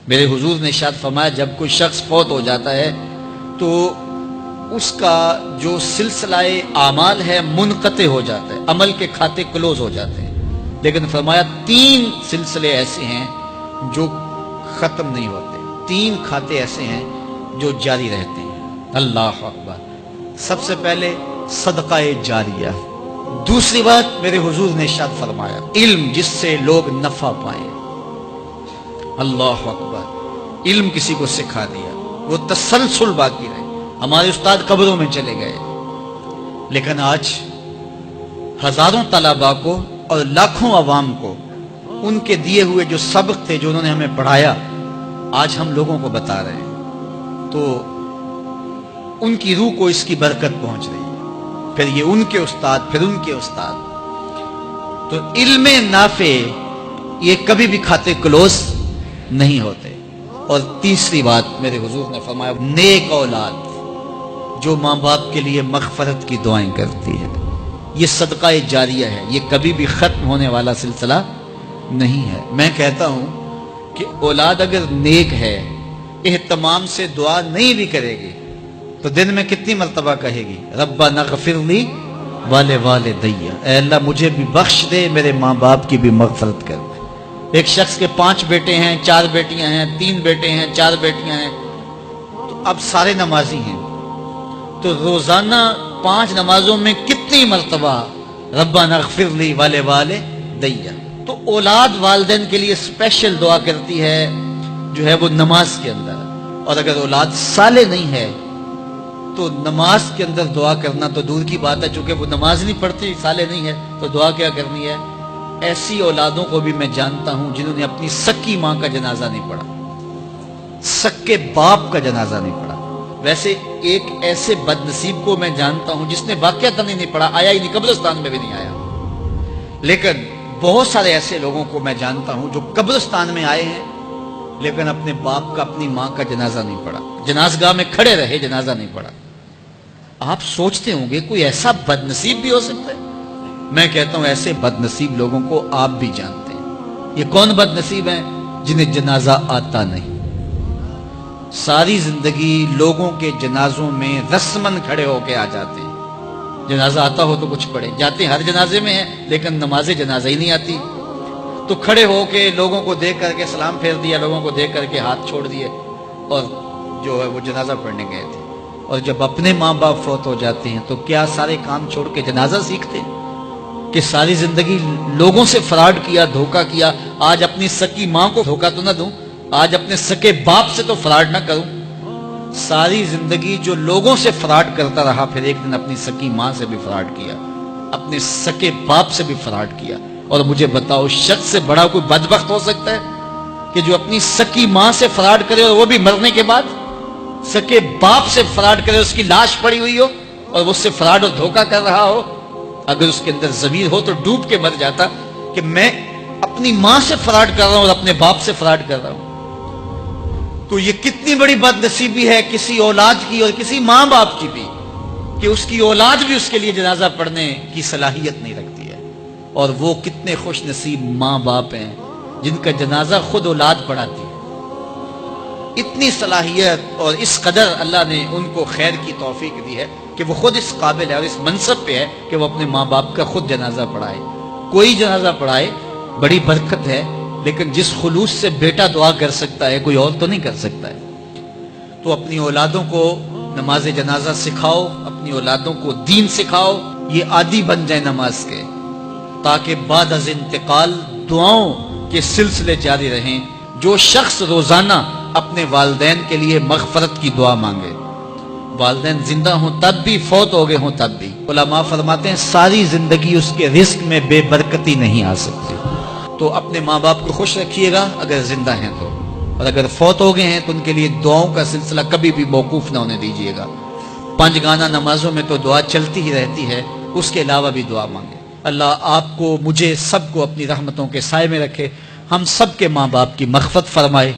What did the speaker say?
میرے حضور نے ارشاد فرمایا جب کوئی شخص فوت ہو جاتا ہے تو اس کا جو سلسلہ اعمال ہے منقطع ہو جاتا ہے، عمل کے کھاتے کلوز ہو جاتے ہیں، لیکن فرمایا 3 سلسلے ایسے ہیں جو ختم نہیں ہوتے، 3 کھاتے ایسے ہیں جو جاری رہتے ہیں۔ اللہ اکبر۔ سب سے پہلے صدقہ جاریہ، دوسری بات میرے حضور نے ارشاد فرمایا علم جس سے لوگ نفع پائیں۔ اللہ اکبر۔ علم کسی کو سکھا دیا، وہ تسلسل باقی رہے۔ ہمارے استاد قبروں میں چلے گئے، لیکن آج ہزاروں طلباء کو اور لاکھوں عوام کو ان کے دیے ہوئے جو سبق تھے جو انہوں نے ہمیں پڑھایا آج ہم لوگوں کو بتا رہے ہیں، تو ان کی روح کو اس کی برکت پہنچ رہی ہے، پھر یہ ان کے استاد، پھر ان کے استاد۔ تو علم نافع یہ کبھی بھی کھاتے کلوز نہیں ہوتے۔ اور تیسری بات میرے حضور نے فرمایا نیک اولاد جو ماں باپ کے لیے مغفرت کی دعائیں کرتی ہے، یہ صدقہ جاریہ ہے، یہ کبھی بھی ختم ہونے والا سلسلہ نہیں ہے۔ میں کہتا ہوں کہ اولاد اگر نیک ہے، اہتمام سے دعا نہیں بھی کرے گی تو دن میں کتنی مرتبہ کہے گی ربنا اغفر لی ولوالدی، اے اللہ مجھے بھی بخش دے، میرے ماں باپ کی بھی مغفرت کر دے۔ ایک شخص کے 5 بیٹے ہیں، 4 بیٹیاں ہیں، 3 بیٹے ہیں، 4 بیٹیاں ہیں، تو اب سارے نمازی ہیں، تو روزانہ 5 نمازوں میں کتنی مرتبہ ربنا اغفر لی ولوالدی۔ تو اولاد والدین کے لیے اسپیشل دعا کرتی ہے جو ہے وہ نماز کے اندر، اور اگر اولاد صالح نہیں ہے تو نماز کے اندر دعا کرنا تو دور کی بات ہے، چونکہ وہ نماز نہیں پڑھتی، صالح نہیں ہے، تو دعا کیا کرنی ہے؟ ایسی اولادوں کو بھی میں جانتا ہوں جنہوں نے اپنی سکی ماں کا جنازہ نہیں پڑھا، سکے باپ کا جنازہ نہیں پڑھا۔ ویسے ایک ایسے بد نصیب کو میں جانتا ہوں جس نے واقعتاً نہیں پڑھا، آیا ہی نہیں، قبرستان میں بھی نہیں آیا، لیکن بہت سارے ایسے لوگوں کو میں جانتا ہوں جو قبرستان میں آئے ہیں لیکن اپنے باپ کا، اپنی ماں کا جنازہ نہیں پڑھا، جنازگاہ میں کھڑے رہے، جنازہ نہیں پڑھا۔ آپ سوچتے ہوں گے کوئی ایسا بد نصیب بھی ہو سکتا ہے؟ میں کہتا ہوں ایسے بد نصیب لوگوں کو آپ بھی جانتے ہیں۔ یہ کون بد نصیب ہیں؟ جنہیں جنازہ آتا نہیں، ساری زندگی لوگوں کے جنازوں میں رسمن کھڑے ہو کے آ جاتے ہیں، جنازہ آتا ہو تو کچھ پڑھے، جاتے ہیں ہر جنازے میں ہیں لیکن نماز جنازہ ہی نہیں آتی، تو کھڑے ہو کے لوگوں کو دیکھ کر کے سلام پھیر دیا، لوگوں کو دیکھ کر کے ہاتھ چھوڑ دیے، اور جو ہے وہ جنازہ پڑھنے گئے تھے۔ اور جب اپنے ماں باپ فوت ہو جاتے ہیں تو کیا سارے کام چھوڑ کے جنازہ سیکھتے ہیں کہ ساری زندگی لوگوں سے فراڈ کیا، دھوکہ کیا، آج اپنی سکی ماں کو دھوکہ تو نہ دوں، آج اپنے سکے باپ سے تو فراڈ نہ کروں۔ ساری زندگی جو لوگوں سے فراڈ کرتا رہا، پھر ایک دن اپنی سکی ماں سے بھی فراڈ کیا، اپنے سکے باپ سے بھی فراڈ کیا۔ اور مجھے بتاؤ شخص سے بڑا کوئی بدبخت ہو سکتا ہے کہ جو اپنی سکی ماں سے فراڈ کرے اور وہ بھی مرنے کے بعد؟ سکے باپ سے فراڈ کرے، اس کی لاش پڑی ہوئی ہو اور اس سے فراڈ اور دھوکہ کر رہا ہو، اگر اس کے اندر ضمیر ہو تو ڈوب کے مر جاتا کہ میں اپنی ماں سے فراڈ کر رہا ہوں اور اپنے باپ سے فراڈ کر رہا ہوں۔ تو یہ کتنی بڑی بد نصیبی ہے کسی اولاد کی اور کسی ماں باپ کی بھی کہ اس کی اولاد بھی اس کے لیے جنازہ پڑھنے کی صلاحیت نہیں رکھتی ہے، اور وہ کتنے خوش نصیب ماں باپ ہیں جن کا جنازہ خود اولاد پڑھاتی ہے۔ اتنی صلاحیت اور اس قدر اللہ نے ان کو خیر کی توفیق دی ہے کہ وہ خود اس قابل ہے اور اس منصب پہ ہے کہ وہ اپنے ماں باپ کا خود جنازہ پڑھائے۔ کوئی جنازہ پڑھائے بڑی برکت ہے، لیکن جس خلوص سے بیٹا دعا کر سکتا ہے کوئی اور تو نہیں کر سکتا ہے۔ تو اپنی اولادوں کو نماز جنازہ سکھاؤ، اپنی اولادوں کو دین سکھاؤ، یہ عادی بن جائے نماز کے، تاکہ بعد از انتقال دعاؤں کے سلسلے جاری رہیں۔ جو شخص روزانہ اپنے والدین کے لیے مغفرت کی دعا مانگے، والدین زندہ ہوں تب بھی، فوت ہو گئے ہوں تب بھی، علماء فرماتے ہیں ساری زندگی اس کے رزق میں بے برکتی نہیں آ سکتی۔ تو اپنے ماں باپ کو خوش رکھیے گا اگر زندہ ہیں تو، اور اگر فوت ہو گئے ہیں تو ان کے لیے دعاؤں کا سلسلہ کبھی بھی موقوف نہ ہونے دیجیے گا۔ 5 گانا نمازوں میں تو دعا چلتی ہی رہتی ہے، اس کے علاوہ بھی دعا مانگے۔ اللہ آپ کو، مجھے، سب کو اپنی رحمتوں کے سائے میں رکھے، ہم سب کے ماں باپ کی مغفرت فرمائے۔